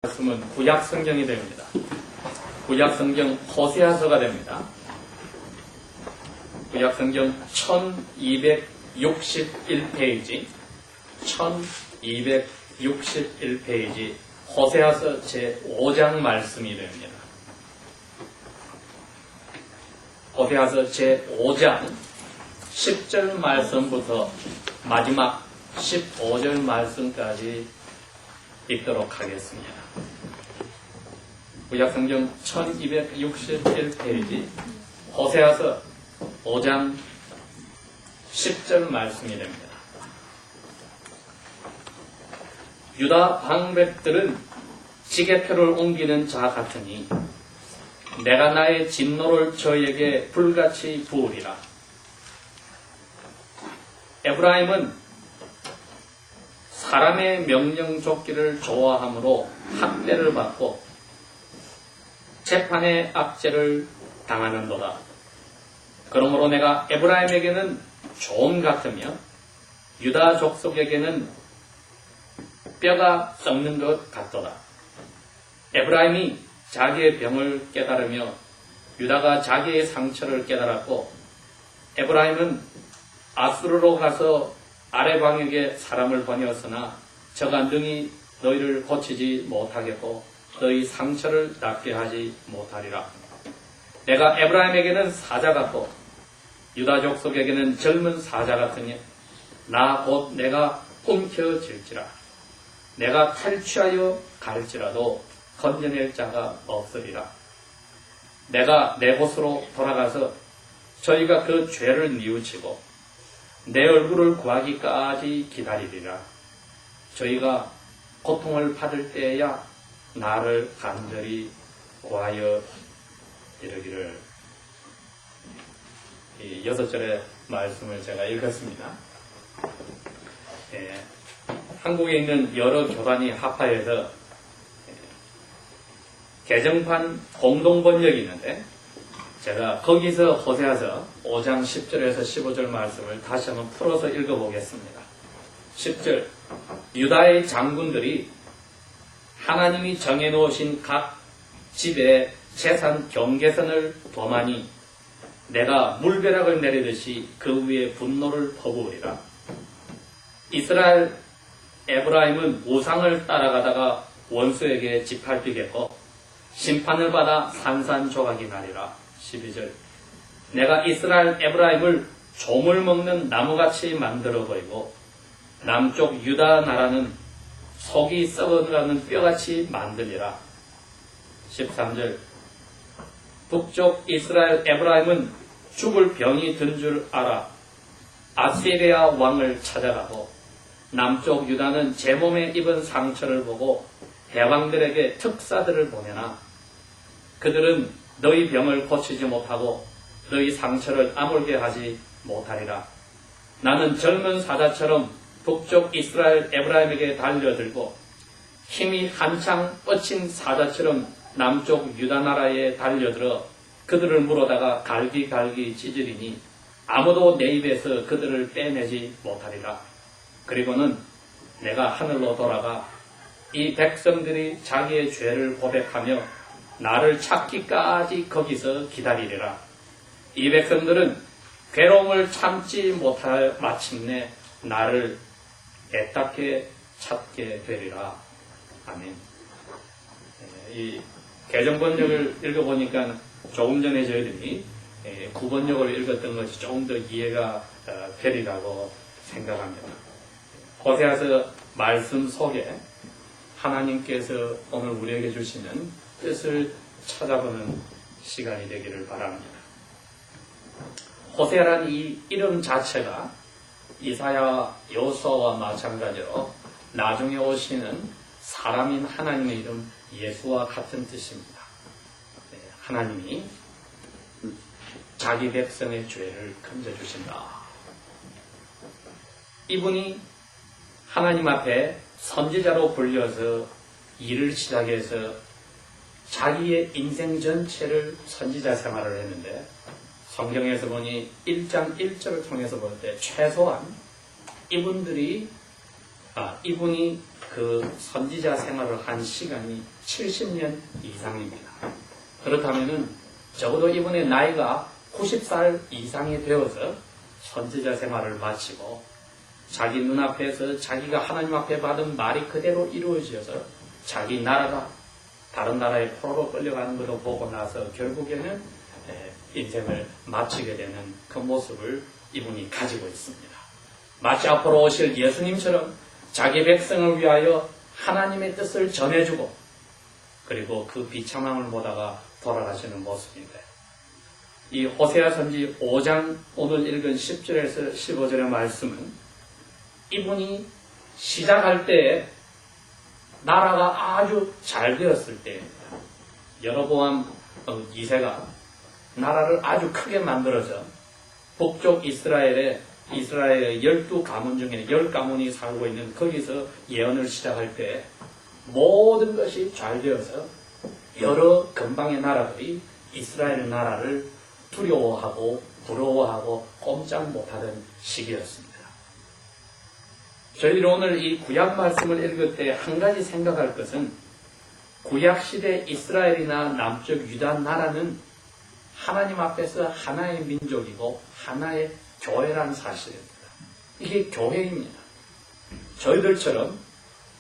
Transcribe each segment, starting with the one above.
말씀은 구약 성경이 됩니다. 구약 성경 호세아서가 됩니다. 구약 성경 1261페이지, 1261페이지 호세아서 제5장 말씀이 됩니다. 호세아서 제5장 10절 말씀부터 마지막 15절 말씀까지 읽도록 하겠습니다. 구약성경 1261페이지 호세아서 5장 10절 말씀이 됩니다. 유다 방백들은 지게표를 옮기는 자 같으니 내가 나의 진노를 저에게 불같이 부으리라. 에브라임은 사람의 명령 좇기를 좋아하므로 학대를 받고 재판의 압제를 당하는도다. 그러므로 내가 에브라임에게는 종 같으며 유다 족속에게는 뼈가 썩는 것 같도다. 에브라임이 자기의 병을 깨달으며 유다가 자기의 상처를 깨달았고 에브라임은 아수르로 가서 아랫방에게 사람을 보내었으나 저가 능히 너희를 고치지 못하겠고 너희 상처를 낫게 하지 못하리라. 내가 에브라임에게는 사자 같고 유다 족속에게는 젊은 사자 같으니 나 곧 내가 움켜질지라. 내가 탈취하여 갈지라도 건져낼 자가 없으리라. 내가 내 곳으로 돌아가서 저희가 그 죄를 뉘우치고 내 얼굴을 구하기까지 기다리리라. 저희가 고통을 받을 때야 나를 간절히 구하여 이르기를. 이 6절의 말씀을 제가 읽었습니다. 한국에 있는 여러 교단이 합하여서 개정판 공동번역이 있는데 제가 거기서 호세아서 5장 10절에서 15절 말씀을 다시 한번 풀어서 읽어보겠습니다. 10절 유다의 장군들이 하나님이 정해놓으신 각 집의 재산 경계선을 범하니 내가 물벼락을 내리듯이 그 위에 분노를 퍼부으리라. 이스라엘 에브라임은 우상을 따라가다가 원수에게 짓밟히겠고 심판을 받아 산산조각이 나리라. 12절 내가 이스라엘 에브라임을 조물 먹는 나무같이 만들어 버리고 남쪽 유다 나라는 속이 썩어가는 뼈같이 만들리라. 13절 북쪽 이스라엘 에브라임은 죽을 병이 든 줄 알아 아시리아 왕을 찾아가고 남쪽 유다는 제 몸에 입은 상처를 보고 해방들에게 특사들을 보내나 그들은 너희 병을 고치지 못하고 너희 상처를 아물게 하지 못하리라. 나는 젊은 사자처럼 북쪽 이스라엘 에브라임에게 달려들고 힘이 한창 뻗친 사자처럼 남쪽 유다 나라에 달려들어 그들을 물어다가 갈기갈기 찢으리니 아무도 내 입에서 그들을 빼내지 못하리라. 그리고는 내가 하늘로 돌아가 이 백성들이 자기의 죄를 고백하며 나를 찾기까지 거기서 기다리리라. 이 백성들은 괴로움을 참지 못할 마침내 나를 애타게 찾게 되리라. 아멘. 이 개정번역을 읽어보니까 조금 전에 저희들이 구번역을 읽었던 것이 조금 더 이해가 되리라고 생각합니다. 호세아서 말씀 속에 하나님께서 오늘 우리에게 주시는 뜻을 찾아보는 시간이 되기를 바랍니다. 호세아라는 이 이름 자체가 이사야, 여호수아와 마찬가지로 나중에 오시는 사람인 하나님의 이름 예수와 같은 뜻입니다. 하나님이 자기 백성의 죄를 건져주신다. 이분이 하나님 앞에 선지자로 불려서 일을 시작해서 자기의 인생 전체를 선지자 생활을 했는데 성경에서 보니 1장 1절을 통해서 볼 때 최소한 이분들이 이분이 그 선지자 생활을 한 시간이 70년 이상입니다. 그렇다면은 적어도 이분의 나이가 90살 이상이 되어서 선지자 생활을 마치고 자기 눈앞에서 자기가 하나님 앞에 받은 말이 그대로 이루어져서 자기 나라가 다른 나라의 포로로 끌려가는 것을 보고 나서 결국에는 인생을 마치게 되는 그 모습을 이분이 가지고 있습니다. 마치 앞으로 오실 예수님처럼 자기 백성을 위하여 하나님의 뜻을 전해주고 그리고 그 비참함을 보다가 돌아가시는 모습인데 이 호세아 선지 5장 오늘 읽은 10절에서 15절의 말씀은 이분이 시작할 때 나라가 아주 잘 되었을 때입니다. 여로보암 2세가 나라를 아주 크게 만들어서 북쪽 이스라엘의 12가문 중에 10가문이 살고 있는 거기서 예언을 시작할 때 모든 것이 잘 되어서 여러 근방의 나라들이 이스라엘 나라를 두려워하고 부러워하고 꼼짝 못하던 시기였습니다. 저희들이 오늘 이 구약 말씀을 읽을 때 한 가지 생각할 것은 구약시대 이스라엘이나 남쪽 유다 나라는 하나님 앞에서 하나의 민족이고 하나의 교회란 사실입니다. 이게 교회입니다. 저희들처럼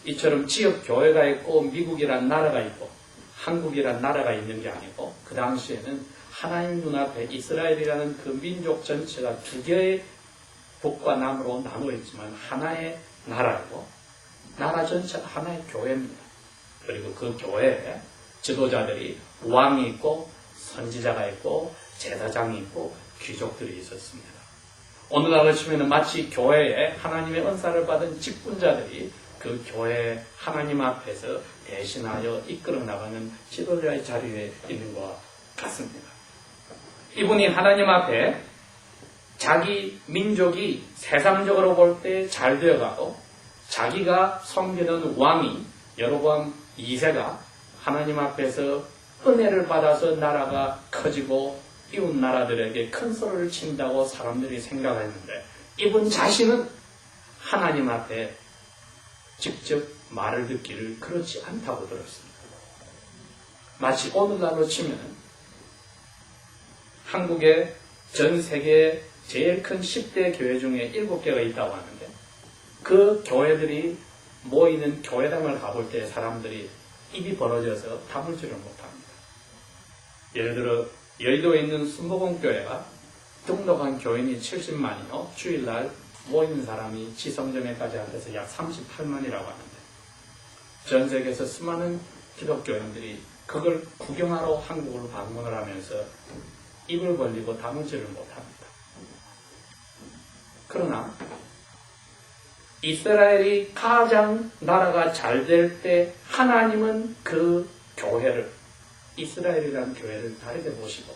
이처럼 지역 교회가 있고 미국이란 나라가 있고 한국이란 나라가 있는 게 아니고 그 당시에는 하나님 눈앞에 이스라엘이라는 그 민족 전체가 두 개의 북과 남으로 나누어 있지만 하나의 나라이고 나라 전체가 하나의 교회입니다. 그리고 그 교회에 지도자들이 왕이 있고 선지자가 있고 제사장이 있고 귀족들이 있었습니다. 오늘날로 치면 마치 교회에 하나님의 은사를 받은 직분자들이 그 교회 하나님 앞에서 대신하여 이끌어 나가는 지도자의 자리에 있는 것과 같습니다. 이분이 하나님 앞에 자기 민족이 세상적으로 볼 때 잘 되어가고 자기가 섬기는 왕이 여로보암 2세가 하나님 앞에서 은혜를 받아서 나라가 커지고 이웃 나라들에게 큰 소리를 친다고 사람들이 생각했는데 이분 자신은 하나님 앞에 직접 말을 듣기를 그렇지 않다고 들었습니다. 마치 오늘날로 치면 한국의 전 세계 제일 큰 10대 교회 중에 7개가 있다고 하는데 그 교회들이 모이는 교회당을 가볼 때 사람들이 입이 벌어져서 다물지를 못합니다. 예를 들어 여의도에 있는 순복음교회가 등록한 교인이 70만이요. 주일날 모이는 사람이 지성전에까지 합해서 약 38만이라고 하는데 전 세계에서 수많은 기독교인들이 그걸 구경하러 한국을 방문을 하면서 입을 벌리고 다물지를 못합니다. 그러나 이스라엘이 가장 나라가 잘 될 때 하나님은 그 교회를 이스라엘이라는 교회를 다르게 보시고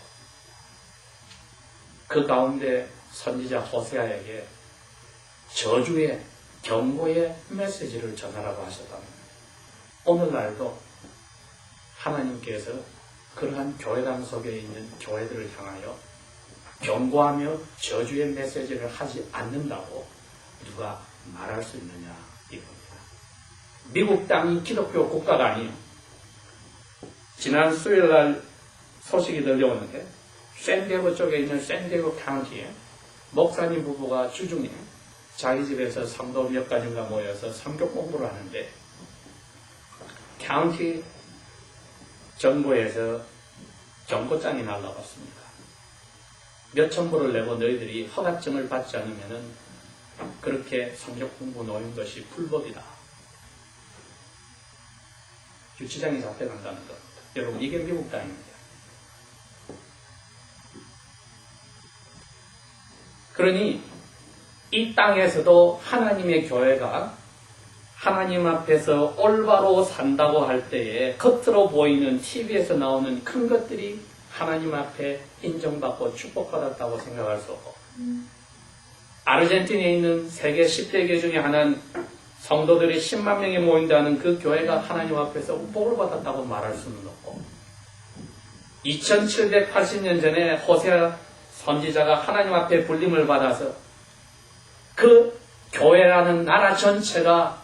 그 가운데 선지자 호세아에게 저주의 경고의 메시지를 전하라고 하셨답니다. 오늘날도 하나님께서 그러한 교회당 속에 있는 교회들을 향하여 경고하며 저주의 메시지를 하지 않는다고 누가 말할 수 있느냐 이겁니다. 미국 땅이 기독교 국가가 아니에요. 지난 수요일날 소식이 들려오는데 샌디에고 쪽에 있는 샌디에고 카운티에 목사님 부부가 주중에 자기 집에서 성도 몇 가지가 모여서 성경 공부를 하는데 카운티 정부에서 정보장이 날라왔습니다. 몇천 불을 내고 너희들이 허가증을 받지 않으면 그렇게 성경 공부 놓은 것이 불법이다. 유치장이 잡혀간다는 것. 여러분 이게 미국 땅입니다. 그러니 이 땅에서도 하나님의 교회가 하나님 앞에서 올바로 산다고 할 때에 겉으로 보이는 TV에서 나오는 큰 것들이 하나님 앞에 인정받고 축복받았다고 생각할 수 없고 아르헨티나에 있는 세계 10대 교회 중에 하나는 성도들이 10만 명이 모인다는 그 교회가 하나님 앞에서 복을 받았다고 말할 수는 없고 2780년 전에 호세아 선지자가 하나님 앞에 불림을 받아서 그 교회라는 나라 전체가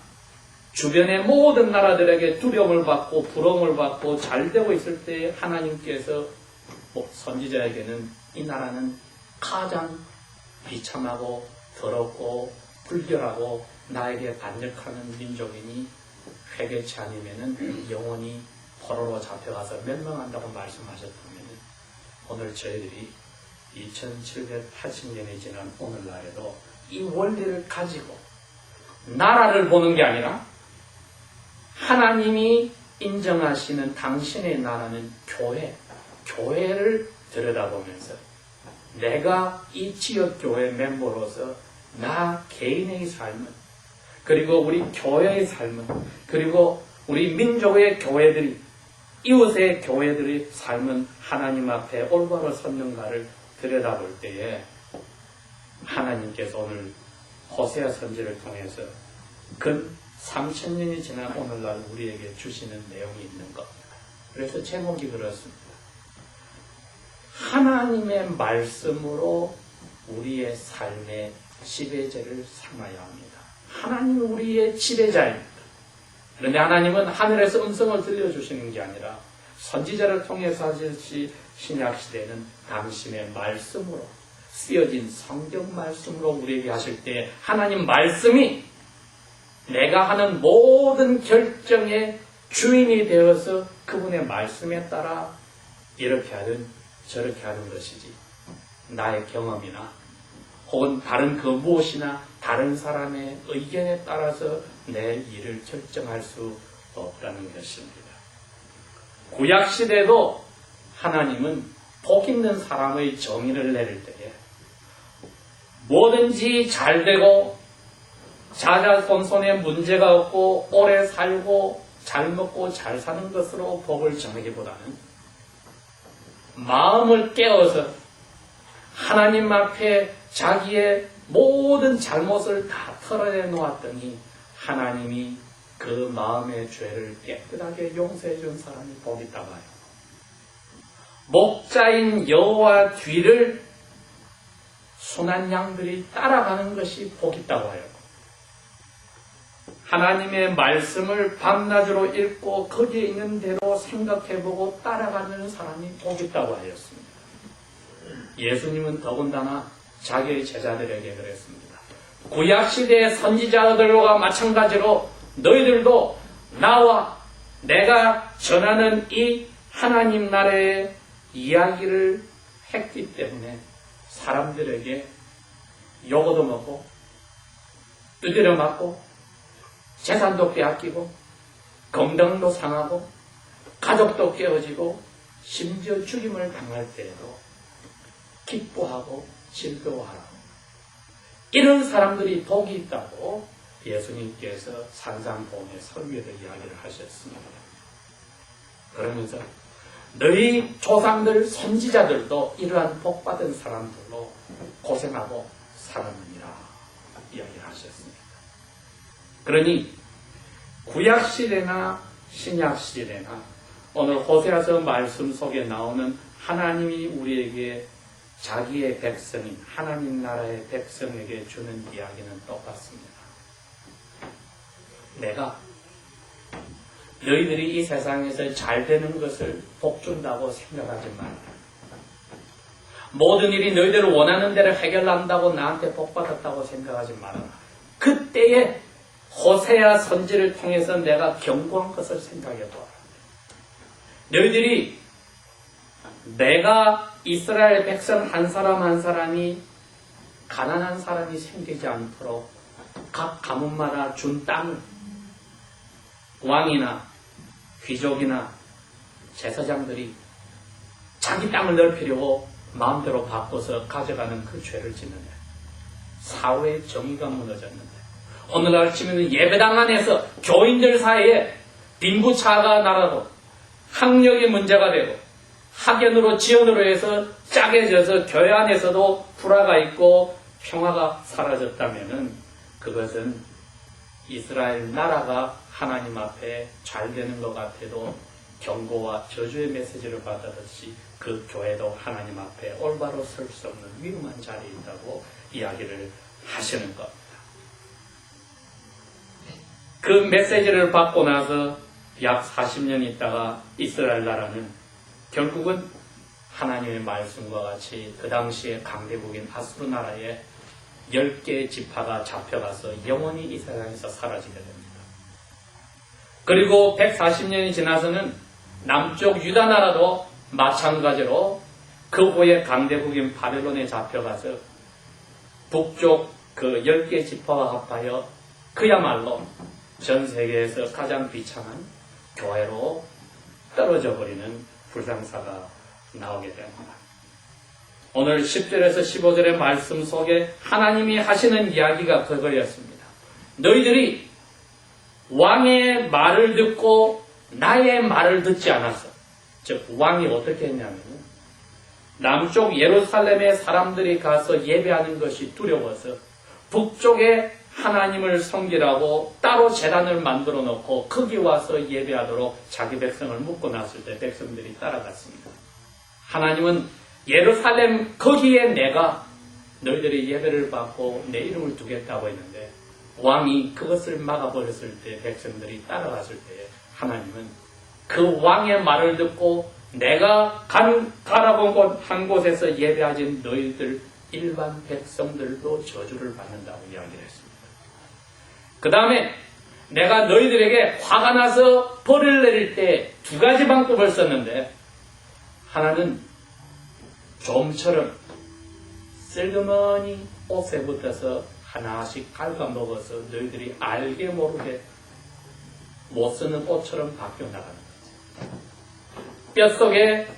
주변의 모든 나라들에게 두려움을 받고 부러움을 받고 잘되고 있을 때 하나님께서 선지자에게는 이 나라는 가장 비참하고 더럽고 불결하고 나에게 반역하는 민족이니 회개치 않으면 영원히 포로로 잡혀가서 멸망한다고 말씀하셨다면 오늘 저희들이 2780년이 지난 오늘날에도 이 원리를 가지고 나라를 보는 게 아니라 하나님이 인정하시는 당신의 나라는 교회를 들여다보면서 내가 이 지역교회 멤버로서 나 개인의 삶은, 그리고 우리 교회의 삶은, 그리고 우리 민족의 교회들이, 이웃의 교회들의 삶은 하나님 앞에 올바로 섰는가를 들여다볼 때에 하나님께서 오늘 호세아 선지를 통해서 근 3000년이 지난 오늘날 우리에게 주시는 내용이 있는 겁니다. 그래서 제목이 그렇습니다. 하나님의 말씀으로 우리의 삶의 지배자를 삼아야 합니다. 하나님은 우리의 지배자입니다. 그런데 하나님은 하늘에서 음성을 들려주시는 게 아니라 선지자를 통해서 하셨지 신약시대는 당신의 말씀으로 쓰여진 성경 말씀으로 우리에게 하실 때 하나님 말씀이 내가 하는 모든 결정의 주인이 되어서 그분의 말씀에 따라 이렇게 하든 저렇게 하는 것이지 나의 경험이나 혹은 다른 그 무엇이나 다른 사람의 의견에 따라서 내 일을 결정할 수 없다는 것입니다. 구약시대도 하나님은 복 있는 사람의 정의를 내릴 때에 뭐든지 잘되고 자자손손에 문제가 없고 오래 살고 잘 먹고 잘 사는 것으로 복을 정하기보다는 마음을 깨워서 하나님 앞에 자기의 모든 잘못을 다 털어내 놓았더니 하나님이 그 마음의 죄를 깨끗하게 용서해 준 사람이 복 있다고 해요. 목자인 여호와 뒤를 순한 양들이 따라가는 것이 복 있다고 해요. 하나님의 말씀을 밤낮으로 읽고 거기에 있는 대로 생각해보고 따라가는 사람이 복 있다고 하였습니다. 예수님은 더군다나 자기의 제자들에게 그랬습니다. 구약시대의 선지자들과 마찬가지로 너희들도 나와 내가 전하는 이 하나님 나라의 이야기를 했기 때문에 사람들에게 욕도 먹고 두드려 맞고 재산도 빼앗기고 건강도 상하고 가족도 깨어지고 심지어 죽임을 당할 때에도 기뻐하고 즐거워하라고, 이런 사람들이 복이 있다고 예수님께서 산상보험의 설교에서 이야기를 하셨습니다. 그러면서 너희 조상들 선지자들도 이러한 복받은 사람들로 고생하고 살았느니라 이야기를 하셨습니다. 그러니 구약시대나 신약시대나 오늘 호세아서 말씀 속에 나오는 하나님이 우리에게 자기의 백성인 하나님 나라의 백성에게 주는 이야기는 똑같습니다. 내가 너희들이 이 세상에서 잘 되는 것을 복 준다고 생각하지 말라. 모든 일이 너희들 원하는 대로 해결난다고 나한테 복 받았다고 생각하지 말아라. 그때에 호세아 선지를 통해서 내가 경고한 것을 생각해보아라. 너희들이 내가 이스라엘 백성 한 사람 한 사람이 가난한 사람이 생기지 않도록 각 가문마다 준 땅을 왕이나 귀족이나 제사장들이 자기 땅을 넓히려고 마음대로 바꿔서 가져가는 그 죄를 짓는데 사회의 정의가 무너졌는데 오늘날 치면 예배당 안에서 교인들 사이에 빈부차가 나가고 학력이 문제가 되고 학연으로 지연으로 해서 짜게져서 교회 안에서도 불화가 있고 평화가 사라졌다면은 그것은 이스라엘 나라가 하나님 앞에 잘 되는 것 같아도 경고와 저주의 메시지를 받았듯이 그 교회도 하나님 앞에 올바로 설 수 없는 위험한 자리에 있다고 이야기를 하시는 겁니다. 그 메시지를 받고 나서 약 40년 있다가 이스라엘 나라는 결국은 하나님의 말씀과 같이 그 당시에 강대국인 아수르 나라에 10개의 지파가 잡혀가서 영원히 이 세상에서 사라지게 됩니다. 그리고 140년이 지나서는 남쪽 유다 나라도 마찬가지로 그 후에 강대국인 바벨론에 잡혀가서 북쪽 그 10개 지파와 합하여 그야말로 전 세계에서 가장 비참한 교회로 떨어져 버리는 불상사가 나오게 됩니다. 오늘 10절에서 15절의 말씀 속에 하나님이 하시는 이야기가 그거였습니다. 너희들이 왕의 말을 듣고 나의 말을 듣지 않았어. 즉 왕이 어떻게 했냐면 남쪽 예루살렘에 사람들이 가서 예배하는 것이 두려워서 북쪽에 하나님을 섬기라고 따로 제단을 만들어 놓고 거기 와서 예배하도록 자기 백성을 묶어놨을 때 백성들이 따라갔습니다. 하나님은 예루살렘 거기에 내가 너희들이 예배를 받고 내 이름을 두겠다고 했는데 왕이 그것을 막아버렸을 때 백성들이 따라갔을 때 하나님은 그 왕의 말을 듣고 내가 가라고 한 곳에서 예배하진 너희들 일반 백성들도 저주를 받는다고 이야기를 했습니다. 그 다음에 내가 너희들에게 화가 나서 벌을 내릴 때 2가지 방법을 썼는데 하나는 좀처럼 슬그머니 옷에 붙어서 하나씩 갉아먹어서 너희들이 알게 모르게 못 쓰는 옷처럼 바뀌어 나가는 거지. 뼛속에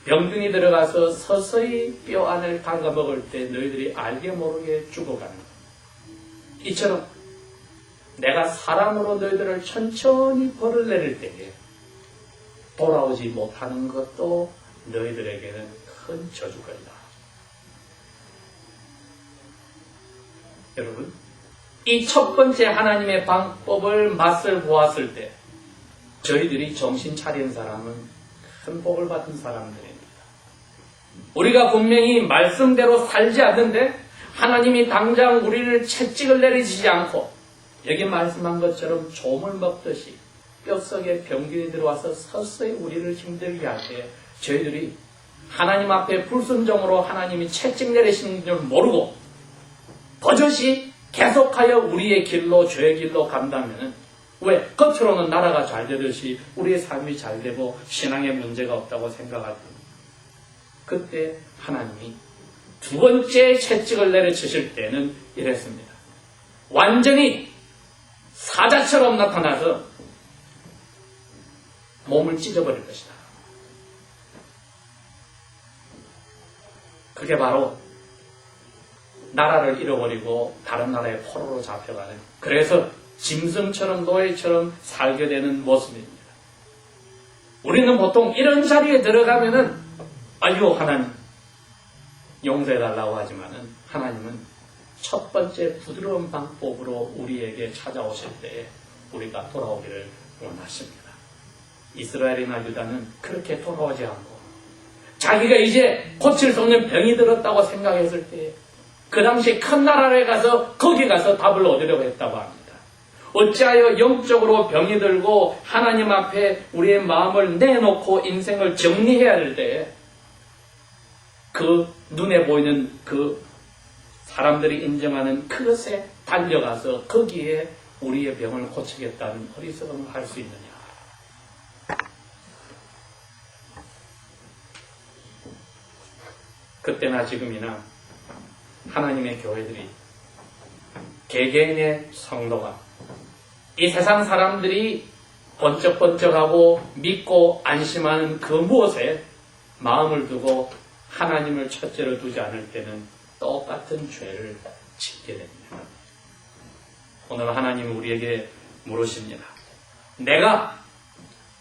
병균이 들어가서 서서히 뼈 안을 갉아먹을 때 너희들이 알게 모르게 죽어가는 거야. 이처럼 내가 사람으로 너희들을 천천히 벌을 내릴 때에 돌아오지 못하는 것도 너희들에게는 큰 저주거리다. 여러분, 이 첫 번째 하나님의 방법을 맛을 보았을 때 저희들이 정신 차린 사람은 큰 복을 받은 사람들입니다. 우리가 분명히 말씀대로 살지 않는데 하나님이 당장 우리를 채찍을 내리시지 않고 여기 말씀한 것처럼 조물 먹듯이 뼛속에 병균이 들어와서 서서히 우리를 힘들게 할 때 저희들이 하나님 앞에 불순종으로 하나님이 채찍 내리시는 줄 모르고 버젓이 계속하여 우리의 길로 죄의 길로 간다면 왜? 겉으로는 나라가 잘 되듯이 우리의 삶이 잘 되고 신앙에 문제가 없다고 생각할 때 그때 하나님이 2번째 채찍을 내려치실 때는 이랬습니다. 완전히 사자처럼 나타나서 몸을 찢어버릴 것이다. 그게 바로 나라를 잃어버리고 다른 나라의 포로로 잡혀가는 그래서 짐승처럼 노예처럼 살게 되는 모습입니다. 우리는 보통 이런 자리에 들어가면은 아유 하나님 용서해달라고 하지만은 하나님은 첫 번째 부드러운 방법으로 우리에게 찾아오실 때에 우리가 돌아오기를 원하십니다. 이스라엘이나 유다는 그렇게 돌아오지 않고 자기가 이제 고칠 수 없는 병이 들었다고 생각했을 때 그 당시 큰 나라에 가서 거기 가서 답을 얻으려고 했다고 합니다. 어찌하여 영적으로 병이 들고 하나님 앞에 우리의 마음을 내놓고 인생을 정리해야 될 때 그 눈에 보이는 그 사람들이 인정하는 그것에 달려가서 거기에 우리의 병을 고치겠다는 어리석음을 할 수 있느냐. 그때나 지금이나 하나님의 교회들이 개개인의 성도가 이 세상 사람들이 번쩍번쩍하고 믿고 안심하는 그 무엇에 마음을 두고 하나님을 첫째로 두지 않을 때는 똑같은 죄를 짓게 됩니다. 오늘 하나님은 우리에게 물으십니다. 내가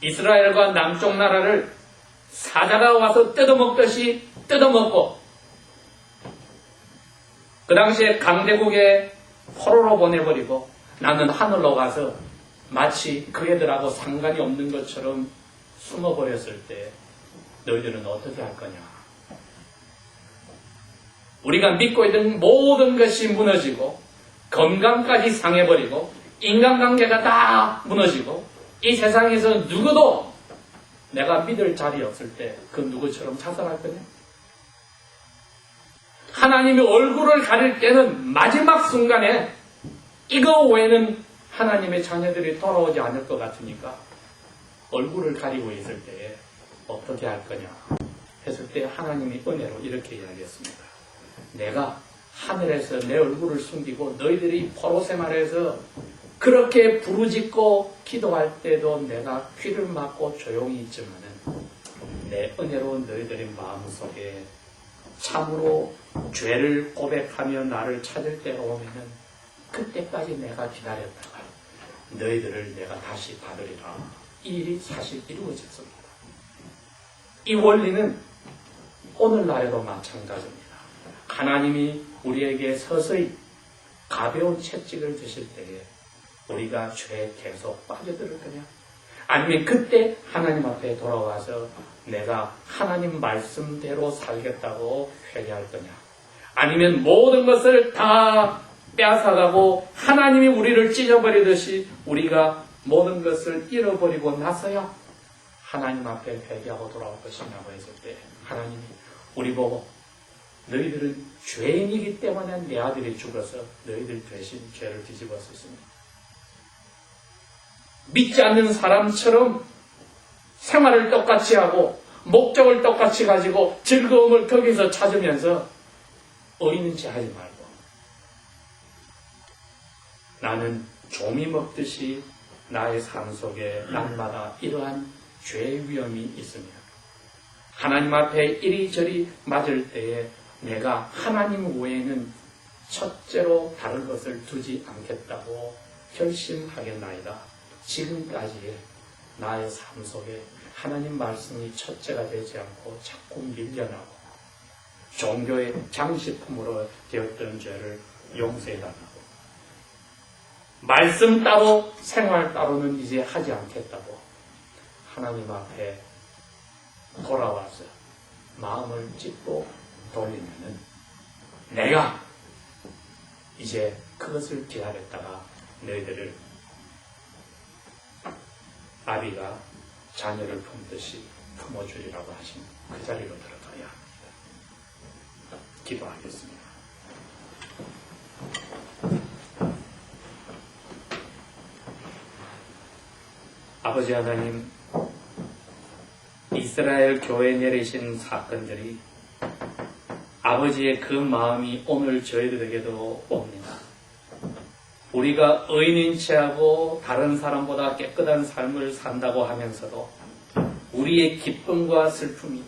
이스라엘과 남쪽 나라를 사자가 와서 뜯어먹듯이 뜯어먹고 그 당시에 강대국의 포로로 보내버리고 나는 하늘로 가서 마치 그 애들하고 상관이 없는 것처럼 숨어버렸을 때 너희들은 어떻게 할 거냐? 우리가 믿고 있던 모든 것이 무너지고 건강까지 상해버리고 인간관계가 다 무너지고 이 세상에서 누구도 내가 믿을 자리 없을 때 그 누구처럼 자살할 거냐? 하나님이 얼굴을 가릴 때는 마지막 순간에 이거 외에는 하나님의 자녀들이 돌아오지 않을 것 같으니까 얼굴을 가리고 있을 때에 어떻게 할 거냐 했을 때 하나님이 은혜로 이렇게 이야기했습니다. 내가 하늘에서 내 얼굴을 숨기고 너희들이 포로생활에서 그렇게 부르짖고 기도할 때도 내가 귀를 막고 조용히 있지만은 내 은혜로 너희들의 마음속에 참으로 죄를 고백하며 나를 찾을 때가 오면은 그때까지 내가 기다렸다가 너희들을 내가 다시 받으리라. 이 일이 사실 이루어졌습니다. 이 원리는 오늘날에도 마찬가지입니다. 하나님이 우리에게 서서히 가벼운 채찍을 드실 때에 우리가 죄에 계속 빠져들 거냐? 아니면 그때 하나님 앞에 돌아와서 내가 하나님 말씀대로 살겠다고 회개할 거냐? 아니면 모든 것을 다 빼앗아가고 하나님이 우리를 찢어버리듯이 우리가 모든 것을 잃어버리고 나서야 하나님 앞에 회개하고 돌아올 것이냐고 했을 때 하나님이 우리 보고 너희들은 죄인이기 때문에 내 아들이 죽어서 너희들 대신 죄를 뒤집었습니다. 믿지 않는 사람처럼 생활을 똑같이 하고 목적을 똑같이 가지고 즐거움을 거기서 찾으면서 어리는 체 하지 말고 나는 조미 먹듯이 나의 삶 속에 날마다 이러한 죄의 위험이 있으며 하나님 앞에 이리저리 맞을 때에 내가 하나님 외에는 첫째로 다른 것을 두지 않겠다고 결심하겠나이다. 지금까지의 나의 삶 속에 하나님 말씀이 첫째가 되지 않고 자꾸 밀려나고 종교의 장식품으로 되었던 죄를 용서해달라고 말씀 따로 생활 따로는 이제 하지 않겠다고 하나님 앞에 돌아와서 마음을 찢고 돌리면은 내가 이제 그것을 기다렸다가 너희들을 아비가 자녀를 품듯이 품어주리라고 하신 그 자리로 들어가야 합니다. 기도하겠습니다. 아버지 하나님, 이스라엘 교회에 내리신 사건들이 아버지의 그 마음이 오늘 저희들에게도 옵니다. 우리가 의인인 체하고 다른 사람보다 깨끗한 삶을 산다고 하면서도 우리의 기쁨과 슬픔이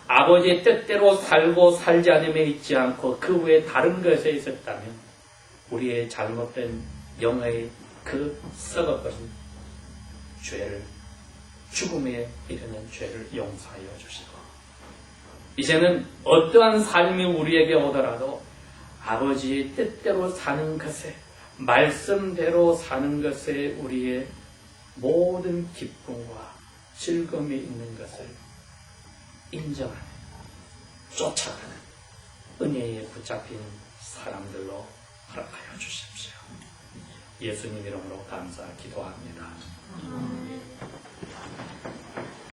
아버지의 뜻대로 살고 살지 않음에 있지 않고 그 외에 다른 것에 있었다면 우리의 잘못된 영의 그 썩어버린 죄를 죽음에 이르는 죄를 용서하여 주시고 이제는 어떠한 삶이 우리에게 오더라도 아버지의 뜻대로 사는 것에 말씀대로 사는 것에 우리의 모든 기쁨과 즐거움이 있는 것을 인정하는 쫓아가는 은혜에 붙잡힌 사람들로 허락하여 주십시오. 예수님 이름으로 감사 기도합니다.